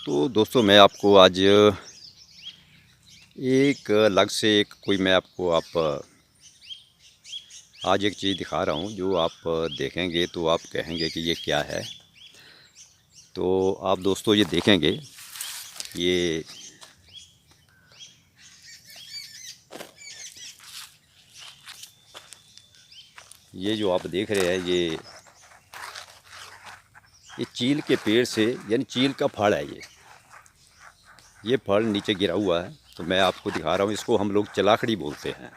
तो दोस्तों मैं आपको आज एक अलग से एक कोई मैं आपको आज एक चीज़ दिखा रहा हूँ जो आप देखेंगे तो आप कहेंगे कि ये क्या है। तो आप दोस्तों ये देखेंगे, ये जो आप देख रहे हैं ये चील के पेड़ से यानी चील का फल है। ये फल नीचे गिरा हुआ है तो मैं आपको दिखा रहा हूँ। इसको हम लोग चलाखड़ी बोलते हैं।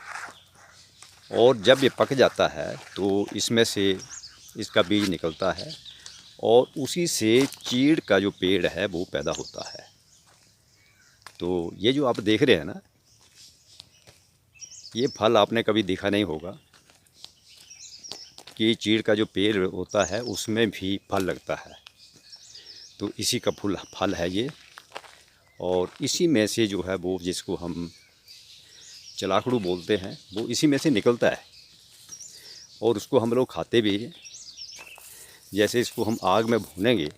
और जब ये पक जाता है तो इसमें से इसका बीज निकलता है और उसी से चीड़ का जो पेड़ है वो पैदा होता है। तो ये जो आप देख रहे हैं ना, ये फल आपने कभी देखा नहीं होगा कि चीड़ का जो पेड़ होता है उसमें भी फल लगता है। तो इसी का फल है ये, और इसी में से जो है वो जिसको हम चलाखड़ू बोलते हैं वो इसी में से निकलता है। और उसको हम लोग खाते भी हैं। जैसे इसको हम आग में भूनेंगे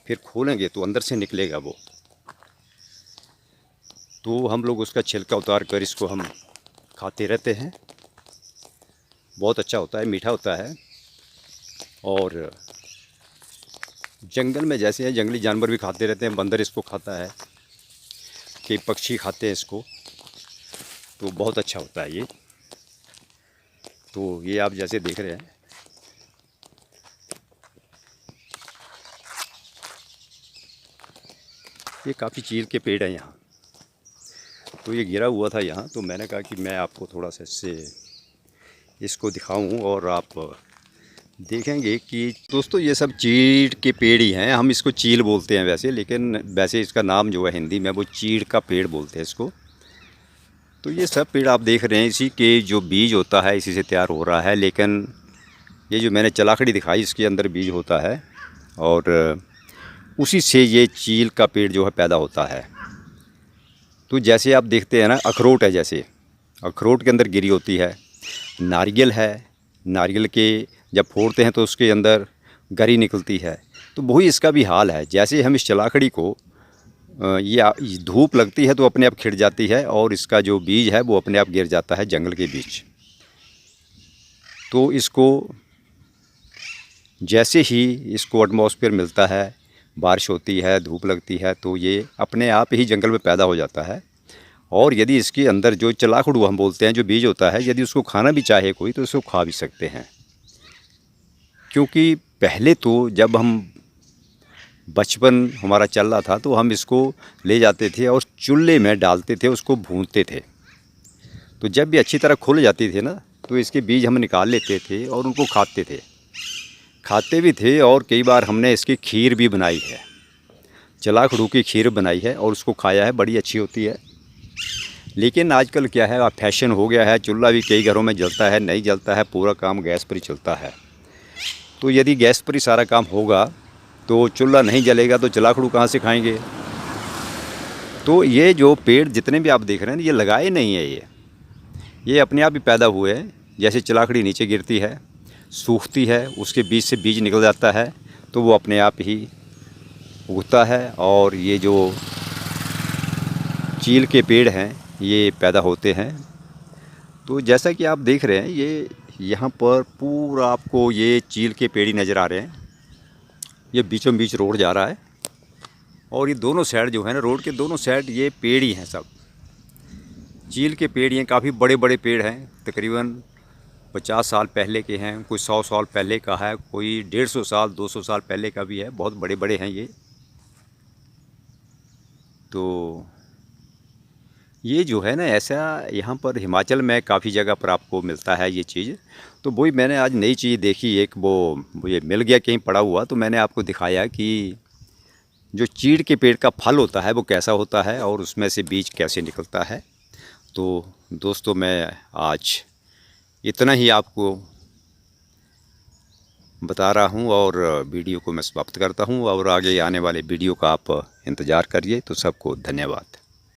फिर खोलेंगे तो अंदर से निकलेगा वो, तो हम लोग उसका छिलका उतार कर इसको हम खाते रहते हैं। बहुत अच्छा होता है, मीठा होता है। और जंगल में जैसे है जंगली जानवर भी खाते रहते हैं, बंदर इसको खाता है, कई पक्षी खाते हैं इसको, तो बहुत अच्छा होता है ये। तो ये आप जैसे देख रहे हैं, ये काफ़ी चील के पेड़ हैं यहाँ। तो ये गिरा हुआ था यहाँ, तो मैंने कहा कि मैं आपको थोड़ा सा इसको दिखाऊं और आप देखेंगे कि दोस्तों ये सब चीड़ के पेड़ ही हैं। हम इसको चील बोलते हैं वैसे, लेकिन वैसे इसका नाम जो है हिंदी में वो चीड़ का पेड़ बोलते हैं इसको। तो ये सब पेड़ आप देख रहे हैं, इसी के जो बीज होता है इसी से तैयार हो रहा है। लेकिन ये जो मैंने चलाखड़ी दिखाई इसके अंदर बीज होता है और उसी से ये चील का पेड़ जो है पैदा होता है। तो जैसे आप देखते हैं ना, अखरोट है, जैसे अखरोट के अंदर गिरी होती है, नारियल है, नारियल के जब फोड़ते हैं तो उसके अंदर गरी निकलती है। तो वही इसका भी हाल है। जैसे हम इस चलाखड़ी को ये धूप लगती है तो अपने आप खिड़ जाती है और इसका जो बीज है वो अपने आप गिर जाता है जंगल के बीच। तो इसको जैसे ही इसको एटमॉस्फेयर मिलता है, बारिश होती है, धूप लगती है, तो ये अपने आप ही जंगल में पैदा हो जाता है। और यदि इसके अंदर जो चलाखड़ू हम बोलते हैं जो बीज होता है, यदि उसको खाना भी चाहे कोई तो उसको खा भी सकते हैं। क्योंकि पहले तो जब हम बचपन हमारा चल रहा था तो हम इसको ले जाते थे और चूल्हे में डालते थे, उसको भूनते थे। तो जब भी अच्छी तरह खुल जाती थी ना तो इसके बीज हम निकाल लेते थे और उनको खाते भी थे। और कई बार हमने इसकी खीर भी बनाई है, चलाखड़ू की खीर बनाई है और उसको खाया है, बड़ी अच्छी होती है। लेकिन आजकल क्या है, फैशन हो गया है, चूल्हा भी कई घरों में जलता है, नहीं जलता है, पूरा काम गैस पर ही चलता है। तो यदि गैस पर ही सारा काम होगा तो चूल्हा नहीं जलेगा तो चलाखड़ू कहाँ से खाएंगे। तो ये जो पेड़ जितने भी आप देख रहे हैं ये लगाए नहीं है, ये अपने आप ही पैदा हुए हैं। जैसे चलाखड़ी नीचे गिरती है, सूखती है, उसके बीज से बीज निकल जाता है तो वो अपने आप ही उगता है और ये जो चील के पेड़ हैं ये पैदा होते हैं। तो जैसा कि आप देख रहे हैं ये यहाँ पर पूरा आपको ये चील के पेड़ ही नज़र आ रहे हैं। ये बीचों बीच रोड जा रहा है और ये दोनों साइड जो है ना, रोड के दोनों साइड ये पेड़ ही हैं, सब चील के पेड़। ये काफ़ी बड़े बड़े पेड़ हैं, तकरीबन 50 साल पहले के हैं, कोई 100 साल पहले का है, कोई 150 साल 200 साल पहले का भी है। बहुत बड़े बड़े हैं ये। तो ये जो है ना, ऐसा यहाँ पर हिमाचल में काफ़ी जगह पर आपको मिलता है ये चीज़। तो वही मैंने आज नई चीज़ देखी, एक वो ये मिल गया कहीं पड़ा हुआ, तो मैंने आपको दिखाया कि जो चीड़ के पेड़ का फल होता है वो कैसा होता है और उसमें से बीज कैसे निकलता है। तो दोस्तों मैं आज इतना ही आपको बता रहा हूँ और वीडियो को मैं समाप्त करता हूँ और आगे आने वाले वीडियो का आप इंतज़ार करिए। तो सबको धन्यवाद।